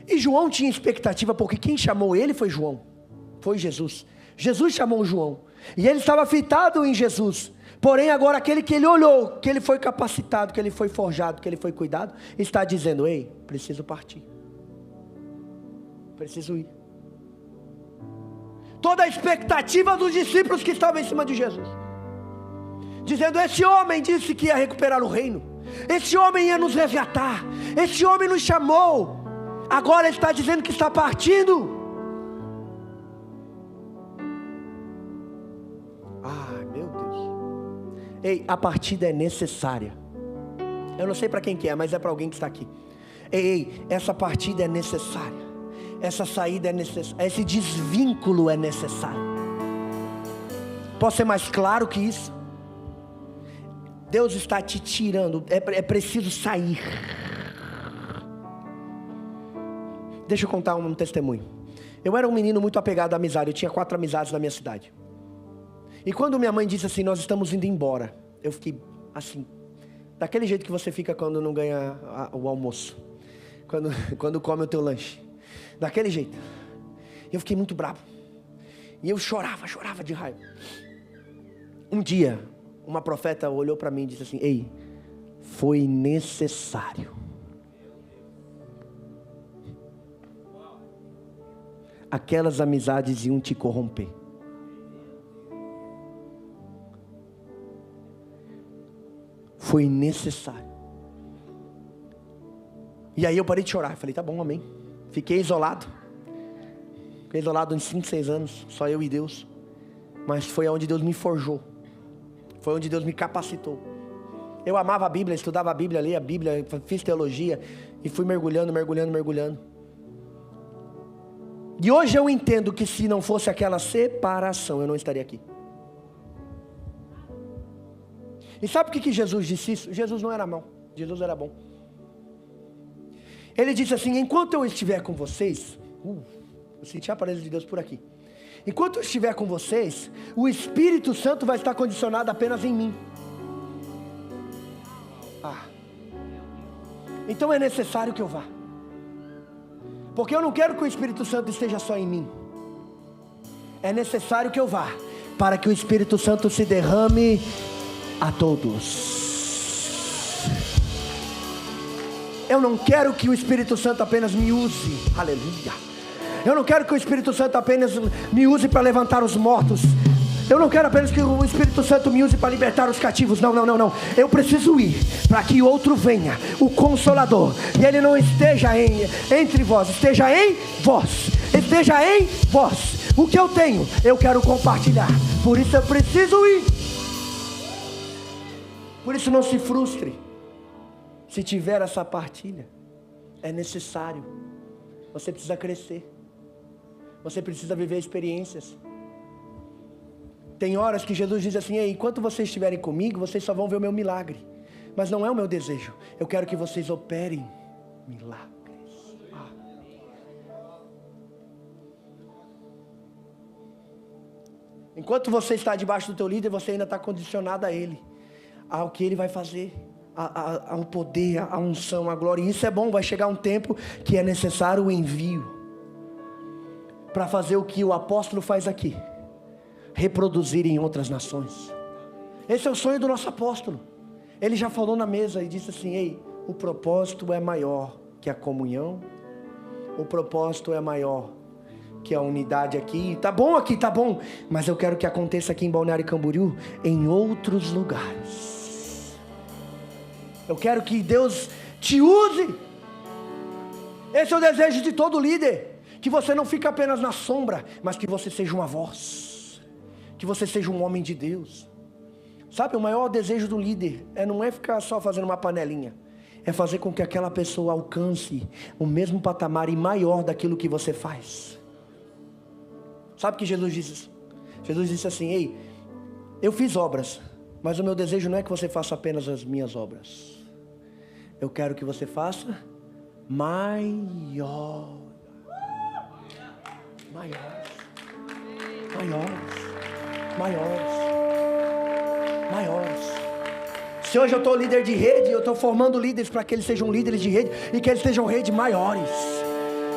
Speaker 2: E João tinha expectativa, porque quem chamou ele foi João. Foi Jesus. Jesus chamou João. E ele estava fitado em Jesus. Porém agora aquele que ele olhou, que ele foi capacitado, que ele foi forjado, que ele foi cuidado, está dizendo: ei, preciso partir. Preciso ir. Toda a expectativa dos discípulos que estavam em cima de Jesus. Dizendo: esse homem disse que ia recuperar o reino. Esse homem ia nos resgatar. Esse homem nos chamou. Agora ele está dizendo que está partindo. Ai, meu Deus. Ei, a partida é necessária. Eu não sei para quem que é, mas é para alguém que está aqui. Ei, essa partida é necessária. essa saída é necessária, esse desvínculo é necessário. Posso ser mais claro que isso? Deus está te tirando, é preciso sair. Deixa eu contar um testemunho. Eu era um menino muito apegado à amizade, eu tinha 4 amizades na minha cidade. E quando minha mãe disse assim, nós estamos indo embora, eu fiquei assim, daquele jeito que você fica quando não ganha o almoço, quando come o teu lanche, daquele jeito. Eu fiquei muito bravo, e eu chorava de raiva. Um dia, uma profeta olhou para mim e disse assim, ei, foi necessário. Aquelas amizades iam te corromper. Foi necessário. E aí eu parei de chorar. Eu falei, tá bom, amém. Fiquei isolado uns 5, 6 anos. Só eu e Deus. Mas foi onde Deus me forjou. Foi onde Deus me capacitou. Eu amava a Bíblia, estudava a Bíblia, lia a Bíblia, fiz teologia. E fui mergulhando. E hoje eu entendo que se não fosse aquela separação, eu não estaria aqui. E sabe por que Jesus disse isso? Jesus não era mau, Jesus era bom. Ele disse assim, enquanto eu estiver com vocês, eu senti a presença de Deus por aqui. Enquanto eu estiver com vocês, o Espírito Santo vai estar condicionado apenas em mim. Então é necessário que eu vá. Porque eu não quero que o Espírito Santo esteja só em mim. É necessário que eu vá, para que o Espírito Santo se derrame a todos. Eu não quero que o Espírito Santo apenas me use. Aleluia. Eu não quero que o Espírito Santo apenas me use para levantar os mortos. Eu não quero apenas que o Espírito Santo me use para libertar os cativos. Não. Eu preciso ir para que outro venha, o Consolador. E ele não esteja entre vós, esteja em vós. Esteja em vós. O que eu tenho, eu quero compartilhar. Por isso eu preciso ir. Por isso não se frustre. Se tiver essa partilha, é necessário. Você precisa crescer. Você precisa viver experiências. Tem horas que Jesus diz assim, ei, enquanto vocês estiverem comigo, vocês só vão ver o meu milagre. Mas não é o meu desejo. Eu quero que vocês operem milagres. Enquanto você está debaixo do teu líder, você ainda está condicionado a ele, ao que ele vai fazer, ao poder, à unção, à glória. E isso é bom, vai chegar um tempo que é necessário o envio, para fazer o que o apóstolo faz aqui, reproduzir em outras nações. Esse é o sonho do nosso apóstolo. Ele já falou na mesa e disse assim, ei, o propósito é maior que a comunhão, o propósito é maior que a unidade aqui, tá bom, mas eu quero que aconteça aqui em Balneário Camboriú, em outros lugares. Eu quero que Deus te use. Esse é o desejo de todo líder, que você não fique apenas na sombra, mas que você seja uma voz, que você seja um homem de Deus. Sabe, o maior desejo do líder não é ficar só fazendo uma panelinha, é fazer com que aquela pessoa alcance o mesmo patamar e maior daquilo que você faz. Sabe o que Jesus disse? Jesus disse assim, ei, eu fiz obras, mas o meu desejo não é que você faça apenas as minhas obras. Eu quero que você faça maiores. Se hoje eu estou líder de rede, eu estou formando líderes para que eles sejam líderes de rede e que eles sejam redes maiores.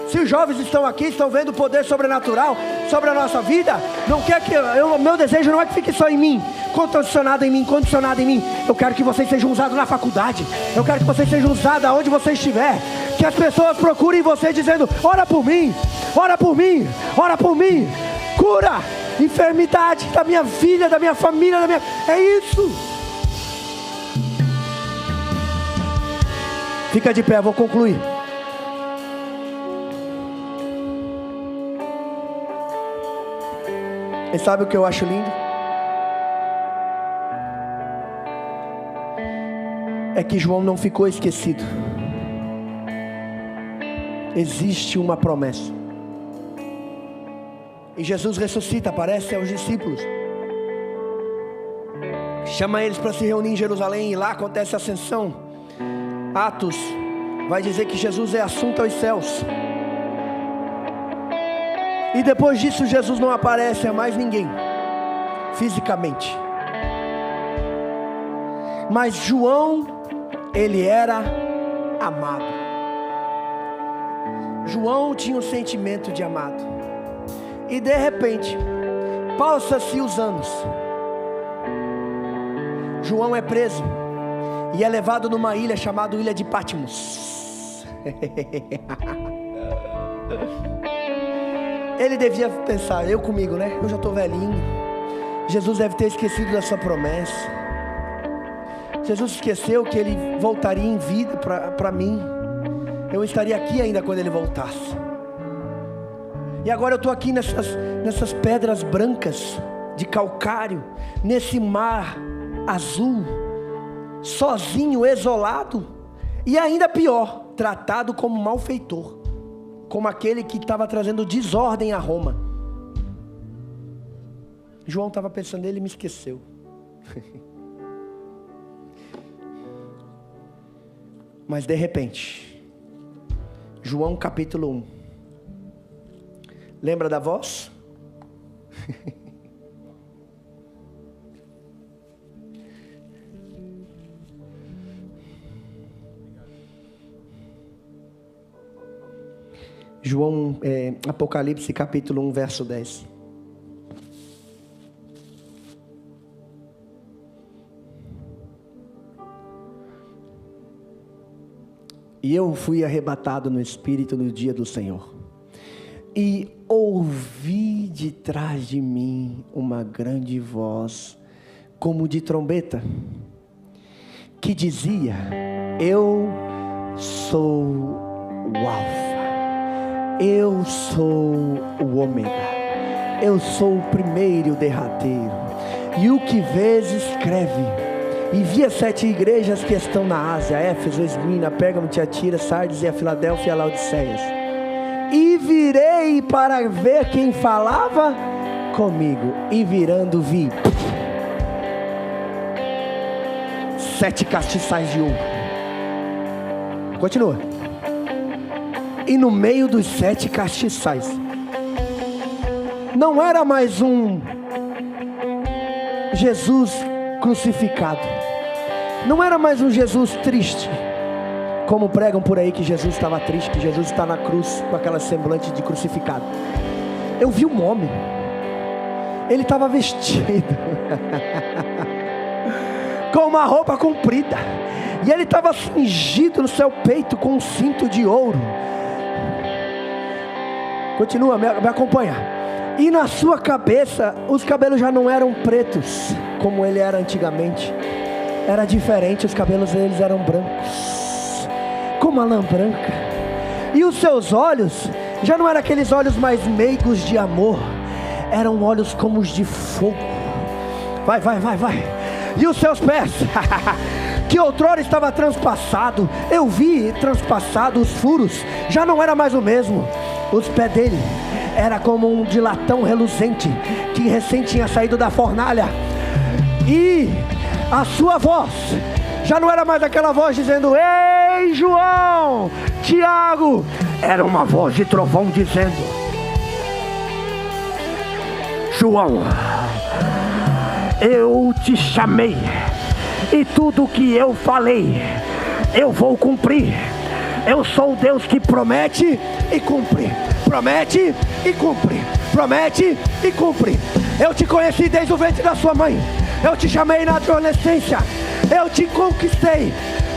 Speaker 2: Se os jovens estão aqui, estão vendo o poder sobrenatural sobre a nossa vida, não quer que meu desejo não é que fique só em mim, condicionado em mim. Eu quero que vocês sejam usados na faculdade. Eu quero que vocês sejam usados aonde você estiver. Que as pessoas procurem você dizendo, ora por mim. Cura enfermidade da minha filha, da minha família, é isso. Fica de pé, vou concluir. E sabe o que eu acho lindo? É que João não ficou esquecido. Existe uma promessa. E Jesus ressuscita, aparece aos discípulos, chama eles para se reunir em Jerusalém, e lá acontece a ascensão. Atos vai dizer que Jesus é assunto aos céus. E depois disso Jesus não aparece a mais ninguém fisicamente. Mas João, ele era amado. João tinha um sentimento de amado. E de repente, passa-se os anos, João é preso e é levado numa ilha chamada Ilha de Patmos. Ele devia pensar, eu comigo, né? Eu já estou velhinho. Jesus deve ter esquecido da sua promessa. Jesus esqueceu que ele voltaria em vida para mim. Eu estaria aqui ainda quando ele voltasse. E agora eu estou aqui nessas pedras brancas de calcário, nesse mar azul, sozinho, isolado, e ainda pior, tratado como malfeitor, como aquele que estava trazendo desordem a Roma. João estava pensando, ele me esqueceu. Mas de repente, João capítulo 1, lembra da voz? João, Apocalipse capítulo 1, verso 10. E eu fui arrebatado no Espírito no dia do Senhor, e ouvi de trás de mim uma grande voz, como de trombeta, que dizia: eu sou o Alfa, eu sou o Ômega, eu sou o primeiro e o derradeiro. E o que vês, escreve. E vi as 7 igrejas que estão na Ásia: Éfeso, Esmirna, Pérgamo, Tiatira, Sardes e a Filadélfia e a Laodiceias. E virei para ver quem falava comigo. E virando vi 7 castiçais de ouro. Continua. E no meio dos 7 castiçais não era mais um Jesus crucificado, não era mais um Jesus triste, como pregam por aí que Jesus estava triste, que Jesus está na cruz com aquela semblante de crucificado. Eu vi um homem, ele estava vestido com uma roupa comprida, e ele estava cingido no seu peito com um cinto de ouro. Continua, me acompanha. E na sua cabeça, os cabelos já não eram pretos, como ele era antigamente. Era diferente, os cabelos deles eram brancos, como a lã branca. E os seus olhos, já não eram aqueles olhos mais meigos de amor, eram olhos como os de fogo. Vai. E os seus pés, que outrora estava transpassado, eu vi transpassado os furos, já não era mais o mesmo. Os pés dele era como um de latão reluzente, que recém tinha saído da fornalha. E a sua voz já não era mais aquela voz dizendo: ei João, Tiago. Era uma voz de trovão dizendo: João, eu te chamei, e tudo o que eu falei eu vou cumprir. Eu sou o Deus que promete e cumpre, promete e cumpre, promete e cumpre. Eu te conheci desde o ventre da sua mãe, eu te chamei na adolescência, eu te conquistei,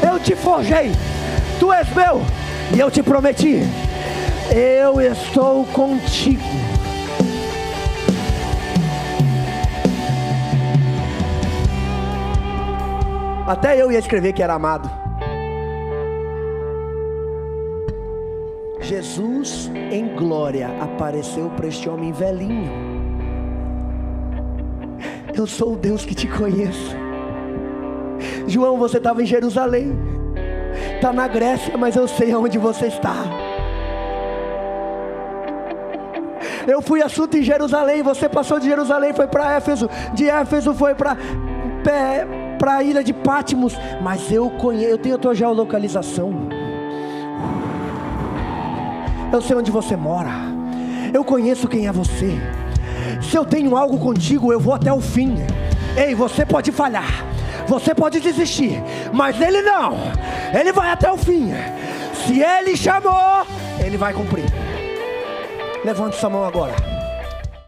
Speaker 2: eu te forjei, tu és meu, e eu te prometi, eu estou contigo. Até eu ia escrever que era amado. Jesus em glória apareceu para este homem velhinho. Eu sou o Deus que te conheço. João, você estava em Jerusalém, está na Grécia, mas eu sei aonde você está. Eu fui assunto em Jerusalém, você passou de Jerusalém, foi para Éfeso, de Éfeso foi para a ilha de Patmos, mas eu tenho a tua geolocalização. Eu sei onde você mora, eu conheço quem é você. Se eu tenho algo contigo, eu vou até o fim. Ei, você pode falhar, você pode desistir, mas ele não, ele vai até o fim. Se ele chamou, ele vai cumprir. Levante sua mão agora.